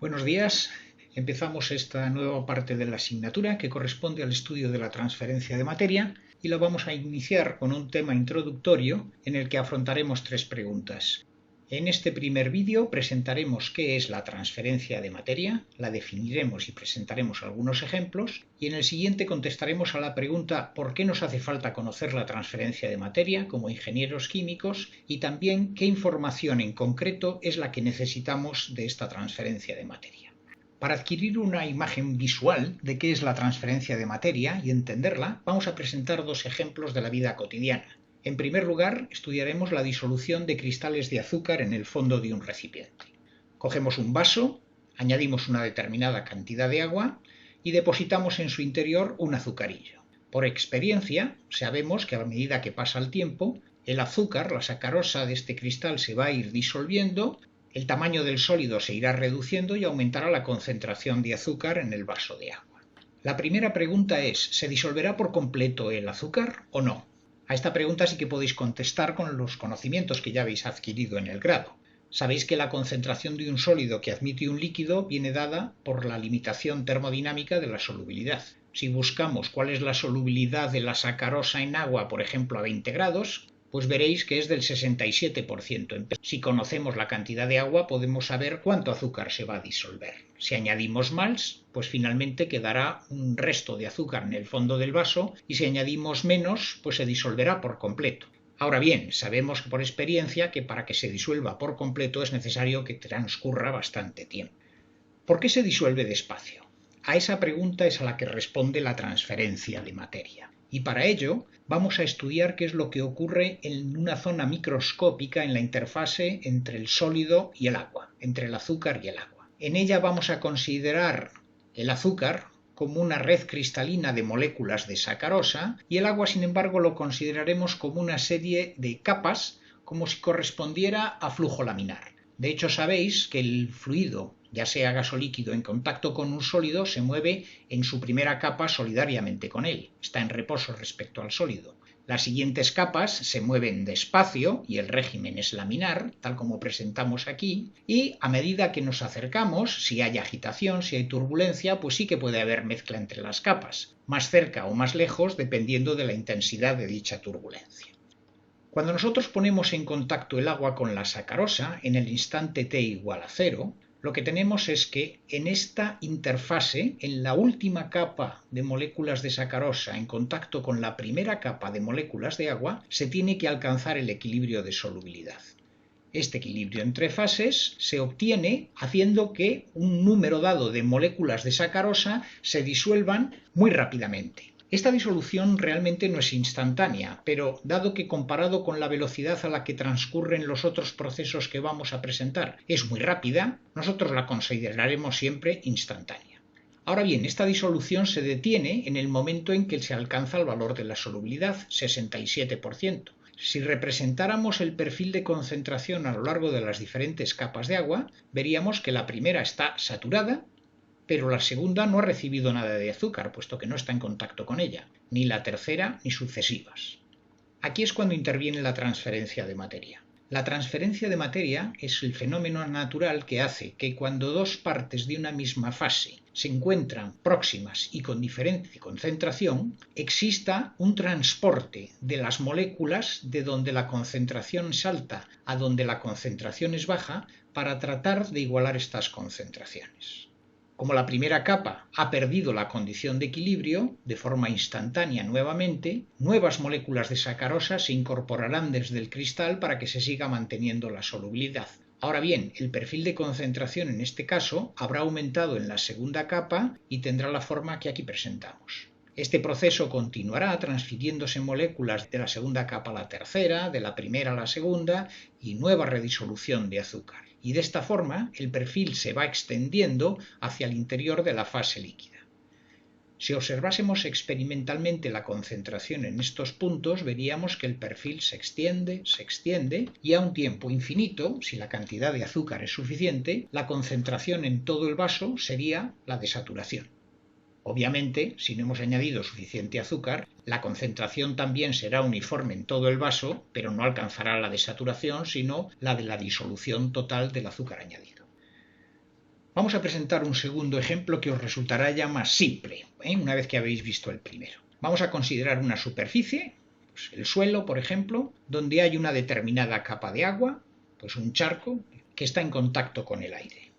Buenos días. Empezamos esta nueva parte de la asignatura que corresponde al estudio de la transferencia de materia y lo vamos a iniciar con un tema introductorio en el que afrontaremos tres preguntas. En este primer vídeo presentaremos qué es la transferencia de materia, la definiremos y presentaremos algunos ejemplos, y en el siguiente contestaremos a la pregunta ¿por qué nos hace falta conocer la transferencia de materia como ingenieros químicos? Y también qué información en concreto es la que necesitamos de esta transferencia de materia. Para adquirir una imagen visual de qué es la transferencia de materia y entenderla, vamos a presentar dos ejemplos de la vida cotidiana. En primer lugar, estudiaremos la disolución de cristales de azúcar en el fondo de un recipiente. Cogemos un vaso, añadimos una determinada cantidad de agua y depositamos en su interior un azucarillo. Por experiencia, sabemos que a medida que pasa el tiempo, el azúcar, la sacarosa de este cristal se va a ir disolviendo, el tamaño del sólido se irá reduciendo y aumentará la concentración de azúcar en el vaso de agua. La primera pregunta es, ¿se disolverá por completo el azúcar o no? A esta pregunta sí que podéis contestar con los conocimientos que ya habéis adquirido en el grado. Sabéis que la concentración de un sólido que admite un líquido viene dada por la limitación termodinámica de la solubilidad. Si buscamos cuál es la solubilidad de la sacarosa en agua, por ejemplo, a 20 grados, pues veréis que es del 67%. Si conocemos la cantidad de agua, podemos saber cuánto azúcar se va a disolver. Si añadimos más, pues finalmente quedará un resto de azúcar en el fondo del vaso, y si añadimos menos, pues se disolverá por completo. Ahora bien, sabemos por experiencia que para que se disuelva por completo es necesario que transcurra bastante tiempo. ¿Por qué se disuelve despacio? A esa pregunta es a la que responde la transferencia de materia. Y para ello vamos a estudiar qué es lo que ocurre en una zona microscópica en la interfase entre el sólido y el agua, entre el azúcar y el agua. En ella vamos a considerar el azúcar como una red cristalina de moléculas de sacarosa y el agua, sin embargo, lo consideraremos como una serie de capas, como si correspondiera a flujo laminar. De hecho, sabéis que el fluido, ya sea gas o líquido, en contacto con un sólido, se mueve en su primera capa solidariamente con él, está en reposo respecto al sólido. Las siguientes capas se mueven despacio y el régimen es laminar, tal como presentamos aquí, y a medida que nos acercamos, si hay agitación, si hay turbulencia, pues sí que puede haber mezcla entre las capas, más cerca o más lejos dependiendo de la intensidad de dicha turbulencia. Cuando nosotros ponemos en contacto el agua con la sacarosa en el instante t igual a 0, lo que tenemos es que en esta interfase, en la última capa de moléculas de sacarosa en contacto con la primera capa de moléculas de agua, se tiene que alcanzar el equilibrio de solubilidad. Este equilibrio entre fases se obtiene haciendo que un número dado de moléculas de sacarosa se disuelvan muy rápidamente. Esta disolución realmente no es instantánea, pero dado que comparado con la velocidad a la que transcurren los otros procesos que vamos a presentar es muy rápida, nosotros la consideraremos siempre instantánea. Ahora bien, esta disolución se detiene en el momento en que se alcanza el valor de la solubilidad, 67%. Si representáramos el perfil de concentración a lo largo de las diferentes capas de agua, veríamos que la primera está saturada, pero la segunda no ha recibido nada de azúcar, puesto que no está en contacto con ella, ni la tercera ni sucesivas. Aquí es cuando interviene la transferencia de materia. La transferencia de materia es el fenómeno natural que hace que cuando dos partes de una misma fase se encuentran próximas y con diferente concentración, exista un transporte de las moléculas de donde la concentración es alta a donde la concentración es baja para tratar de igualar estas concentraciones. Como la primera capa ha perdido la condición de equilibrio, de forma instantánea nuevamente, nuevas moléculas de sacarosa se incorporarán desde el cristal para que se siga manteniendo la solubilidad. Ahora bien, el perfil de concentración en este caso habrá aumentado en la segunda capa y tendrá la forma que aquí presentamos. Este proceso continuará transfiriéndose moléculas de la segunda capa a la tercera, de la primera a la segunda y nueva redisolución de azúcar. Y de esta forma el perfil se va extendiendo hacia el interior de la fase líquida. Si observásemos experimentalmente la concentración en estos puntos, veríamos que el perfil se extiende y a un tiempo infinito, si la cantidad de azúcar es suficiente, la concentración en todo el vaso sería la de saturación. Obviamente, si no hemos añadido suficiente azúcar, la concentración también será uniforme en todo el vaso, pero no alcanzará la de saturación, sino la de la disolución total del azúcar añadido. Vamos a presentar un segundo ejemplo que os resultará ya más simple, una vez que habéis visto el primero. Vamos a considerar una superficie, pues el suelo, por ejemplo, donde hay una determinada capa de agua, pues un charco, que está en contacto con el aire.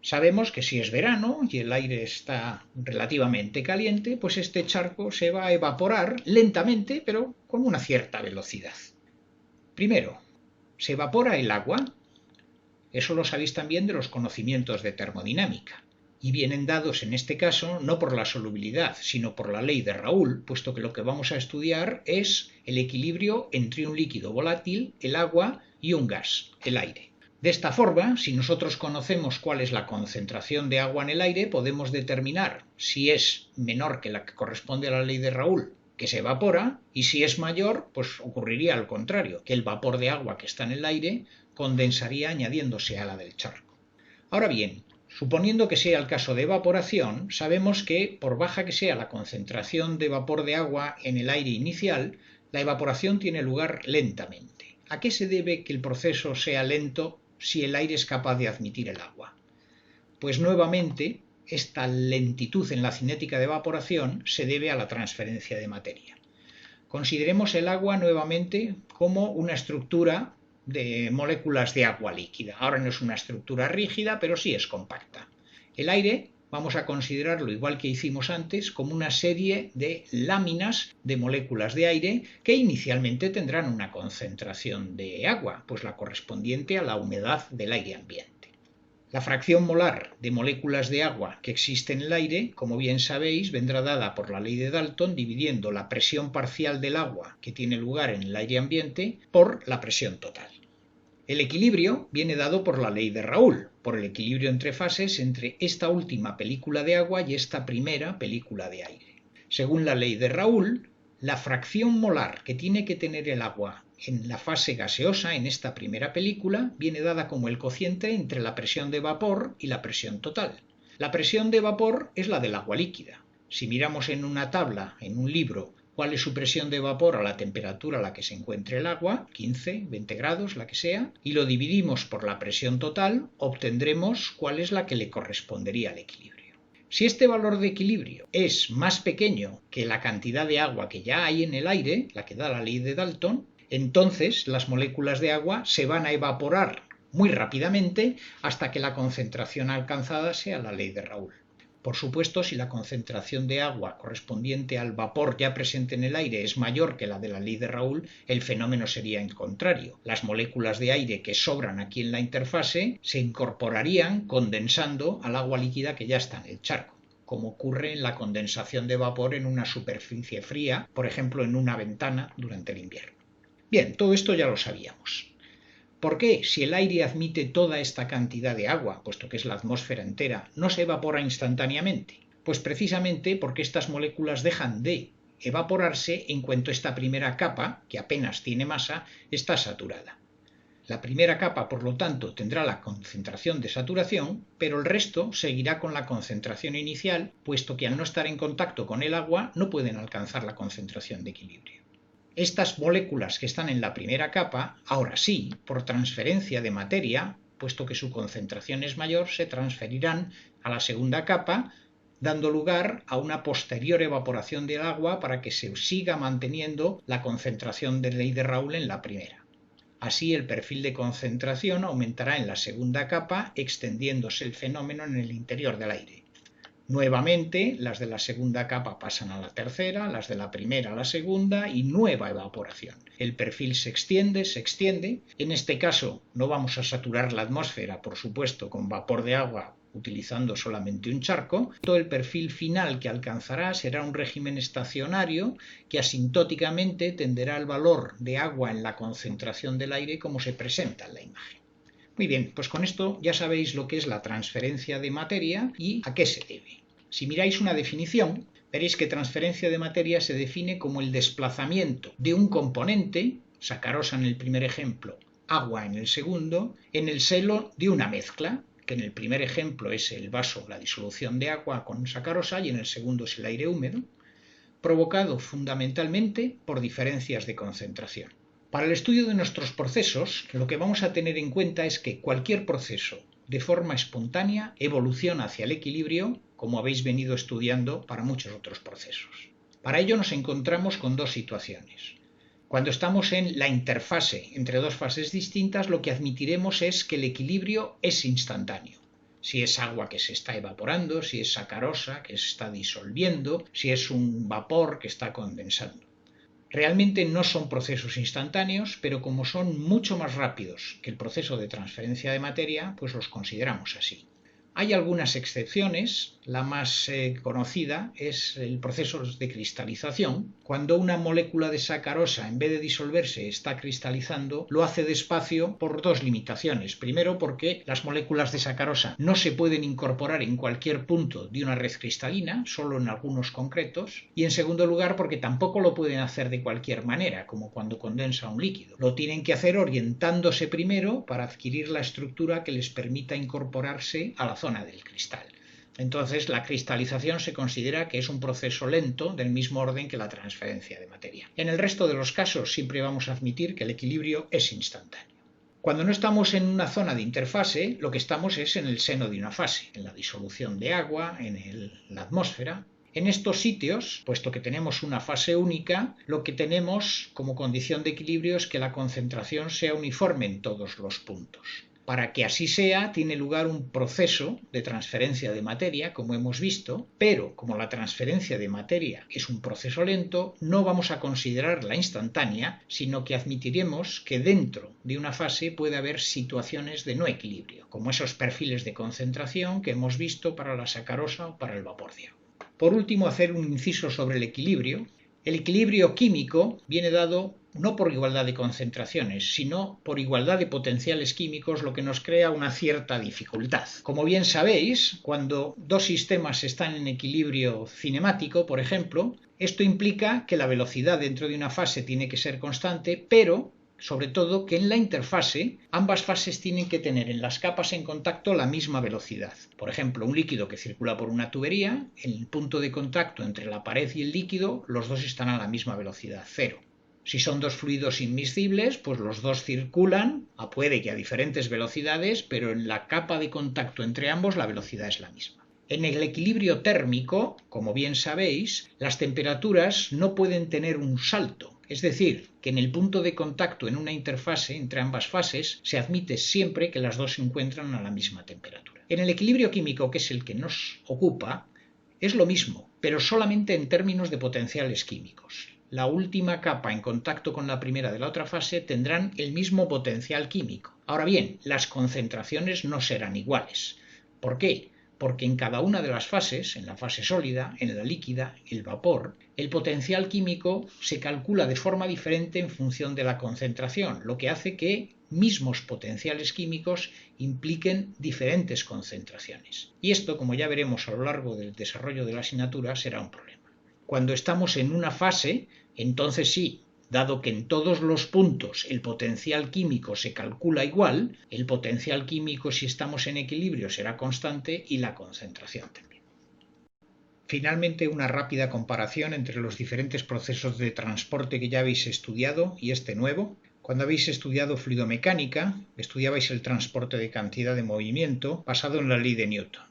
Sabemos que si es verano y el aire está relativamente caliente, pues este charco se va a evaporar lentamente, pero con una cierta velocidad. Primero, se evapora el agua. Eso lo sabéis también de los conocimientos de termodinámica, y vienen dados en este caso no por la solubilidad, sino por la ley de Raoult, puesto que lo que vamos a estudiar es el equilibrio entre un líquido volátil, el agua, y un gas, el aire. De esta forma, si nosotros conocemos cuál es la concentración de agua en el aire, podemos determinar si es menor que la que corresponde a la ley de Raoult, que se evapora, y si es mayor, pues ocurriría al contrario, que el vapor de agua que está en el aire condensaría añadiéndose a la del charco. Ahora bien, suponiendo que sea el caso de evaporación, sabemos que, por baja que sea la concentración de vapor de agua en el aire inicial, la evaporación tiene lugar lentamente. ¿A qué se debe que el proceso sea lento si el aire es capaz de admitir el agua? Pues nuevamente, esta lentitud en la cinética de evaporación se debe a la transferencia de materia. Consideremos el agua nuevamente como una estructura de moléculas de agua líquida. Ahora no es una estructura rígida, pero sí es compacta. El aire vamos a considerarlo, igual que hicimos antes, como una serie de láminas de moléculas de aire que inicialmente tendrán una concentración de agua, pues la correspondiente a la humedad del aire ambiente. La fracción molar de moléculas de agua que existe en el aire, como bien sabéis, vendrá dada por la ley de Dalton dividiendo la presión parcial del agua que tiene lugar en el aire ambiente por la presión total. El equilibrio viene dado por la ley de Raoult, por el equilibrio entre fases entre esta última película de agua y esta primera película de aire. Según la ley de Raoult, la fracción molar que tiene que tener el agua en la fase gaseosa, en esta primera película, viene dada como el cociente entre la presión de vapor y la presión total. La presión de vapor es la del agua líquida. Si miramos en una tabla, en un libro, cuál es su presión de vapor a la temperatura a la que se encuentre el agua, 15, 20 grados, la que sea, y lo dividimos por la presión total, obtendremos cuál es la que le correspondería al equilibrio. Si este valor de equilibrio es más pequeño que la cantidad de agua que ya hay en el aire, la que da la ley de Dalton, entonces las moléculas de agua se van a evaporar muy rápidamente hasta que la concentración alcanzada sea la ley de Raoult. Por supuesto, si la concentración de agua correspondiente al vapor ya presente en el aire es mayor que la de la ley de Raoult, el fenómeno sería el contrario. Las moléculas de aire que sobran aquí en la interfase se incorporarían condensando al agua líquida que ya está en el charco, como ocurre en la condensación de vapor en una superficie fría, por ejemplo en una ventana durante el invierno. Bien, todo esto ya lo sabíamos. ¿Por qué, si el aire admite toda esta cantidad de agua, puesto que es la atmósfera entera, no se evapora instantáneamente? Pues precisamente porque estas moléculas dejan de evaporarse en cuanto esta primera capa, que apenas tiene masa, está saturada. La primera capa, por lo tanto, tendrá la concentración de saturación, pero el resto seguirá con la concentración inicial, puesto que al no estar en contacto con el agua no pueden alcanzar la concentración de equilibrio. Estas moléculas que están en la primera capa, ahora sí, por transferencia de materia, puesto que su concentración es mayor, se transferirán a la segunda capa, dando lugar a una posterior evaporación del agua para que se siga manteniendo la concentración de ley de Raoult en la primera. Así el perfil de concentración aumentará en la segunda capa, extendiéndose el fenómeno en el interior del aire. Nuevamente, las de la segunda capa pasan a la tercera, las de la primera a la segunda y nueva evaporación. El perfil se extiende. En este caso no vamos a saturar la atmósfera, por supuesto, con vapor de agua utilizando solamente un charco. Todo el perfil final que alcanzará será un régimen estacionario que asintóticamente tenderá el valor de agua en la concentración del aire como se presenta en la imagen. Muy bien, pues con esto ya sabéis lo que es la transferencia de materia y a qué se debe. Si miráis una definición, veréis que transferencia de materia se define como el desplazamiento de un componente, sacarosa en el primer ejemplo, agua en el segundo, en el seno de una mezcla, que en el primer ejemplo es el vaso, la disolución de agua con sacarosa, y en el segundo es el aire húmedo, provocado fundamentalmente por diferencias de concentración. Para el estudio de nuestros procesos, lo que vamos a tener en cuenta es que cualquier proceso de forma espontánea, evoluciona hacia el equilibrio, como habéis venido estudiando para muchos otros procesos. Para ello nos encontramos con dos situaciones. Cuando estamos en la interfase entre dos fases distintas, lo que admitiremos es que el equilibrio es instantáneo. Si es agua que se está evaporando, si es sacarosa que se está disolviendo, si es un vapor que está condensando. Realmente no son procesos instantáneos, pero como son mucho más rápidos que el proceso de transferencia de materia, pues los consideramos así. Hay algunas excepciones, la más conocida es el proceso de cristalización. Cuando una molécula de sacarosa, en vez de disolverse, está cristalizando, lo hace despacio por dos limitaciones. Primero, porque las moléculas de sacarosa no se pueden incorporar en cualquier punto de una red cristalina, solo en algunos concretos. Y en segundo lugar, porque tampoco lo pueden hacer de cualquier manera, como cuando condensa un líquido. Lo tienen que hacer orientándose primero para adquirir la estructura que les permita incorporarse a la zona del cristal. Entonces la cristalización se considera que es un proceso lento del mismo orden que la transferencia de materia. En el resto de los casos siempre vamos a admitir que el equilibrio es instantáneo. Cuando no estamos en una zona de interfase, lo que estamos es en el seno de una fase, en la disolución de agua, en la atmósfera. En estos sitios, puesto que tenemos una fase única, lo que tenemos como condición de equilibrio es que la concentración sea uniforme en todos los puntos. Para que así sea, tiene lugar un proceso de transferencia de materia, como hemos visto, pero como la transferencia de materia es un proceso lento, no vamos a considerarla instantánea, sino que admitiremos que dentro de una fase puede haber situaciones de no equilibrio, como esos perfiles de concentración que hemos visto para la sacarosa o para el vapor de agua. Por último, hacer un inciso sobre el equilibrio. El equilibrio químico viene dado no por igualdad de concentraciones, sino por igualdad de potenciales químicos, lo que nos crea una cierta dificultad. Como bien sabéis, cuando dos sistemas están en equilibrio cinemático, por ejemplo, esto implica que la velocidad dentro de una fase tiene que ser constante, pero sobre todo que en la interfase ambas fases tienen que tener en las capas en contacto la misma velocidad. Por ejemplo, un líquido que circula por una tubería, en el punto de contacto entre la pared y el líquido, los dos están a la misma velocidad, 0. Si son dos fluidos inmiscibles, pues los dos circulan, puede que a diferentes velocidades, pero en la capa de contacto entre ambos la velocidad es la misma. En el equilibrio térmico, como bien sabéis, las temperaturas no pueden tener un salto. Es decir, que en el punto de contacto en una interfase entre ambas fases se admite siempre que las dos se encuentran a la misma temperatura. En el equilibrio químico, que es el que nos ocupa, es lo mismo, pero solamente en términos de potenciales químicos. La última capa en contacto con la primera de la otra fase tendrán el mismo potencial químico. Ahora bien, las concentraciones no serán iguales. ¿Por qué? Porque en cada una de las fases, en la fase sólida, en la líquida, el vapor, el potencial químico se calcula de forma diferente en función de la concentración, lo que hace que mismos potenciales químicos impliquen diferentes concentraciones. Y esto, como ya veremos a lo largo del desarrollo de la asignatura, será un problema. Cuando estamos en una fase, entonces sí, dado que en todos los puntos el potencial químico se calcula igual, el potencial químico si estamos en equilibrio será constante y la concentración también. Finalmente, una rápida comparación entre los diferentes procesos de transporte que ya habéis estudiado y este nuevo. Cuando habéis estudiado fluidomecánica, estudiabais el transporte de cantidad de movimiento basado en la ley de Newton.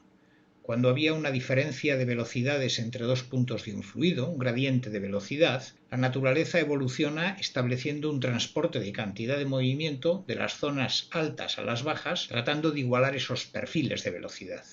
Cuando había una diferencia de velocidades entre dos puntos de un fluido, un gradiente de velocidad, la naturaleza evoluciona estableciendo un transporte de cantidad de movimiento de las zonas altas a las bajas, tratando de igualar esos perfiles de velocidad.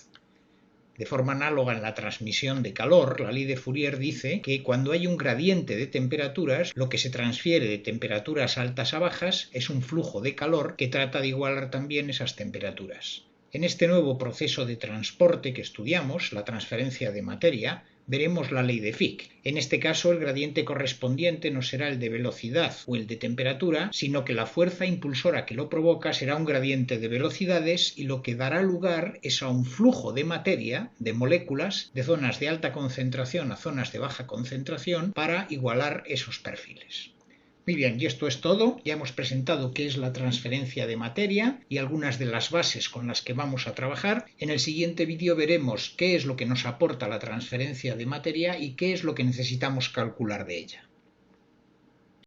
De forma análoga en la transmisión de calor, la ley de Fourier dice que cuando hay un gradiente de temperaturas, lo que se transfiere de temperaturas altas a bajas es un flujo de calor que trata de igualar también esas temperaturas. En este nuevo proceso de transporte que estudiamos, la transferencia de materia, veremos la ley de Fick. En este caso, el gradiente correspondiente no será el de velocidad o el de temperatura, sino que la fuerza impulsora que lo provoca será un gradiente de velocidades y lo que dará lugar es a un flujo de materia, de moléculas, de zonas de alta concentración a zonas de baja concentración para igualar esos perfiles. Muy bien, y esto es todo. Ya hemos presentado qué es la transferencia de materia y algunas de las bases con las que vamos a trabajar. En el siguiente vídeo veremos qué es lo que nos aporta la transferencia de materia y qué es lo que necesitamos calcular de ella.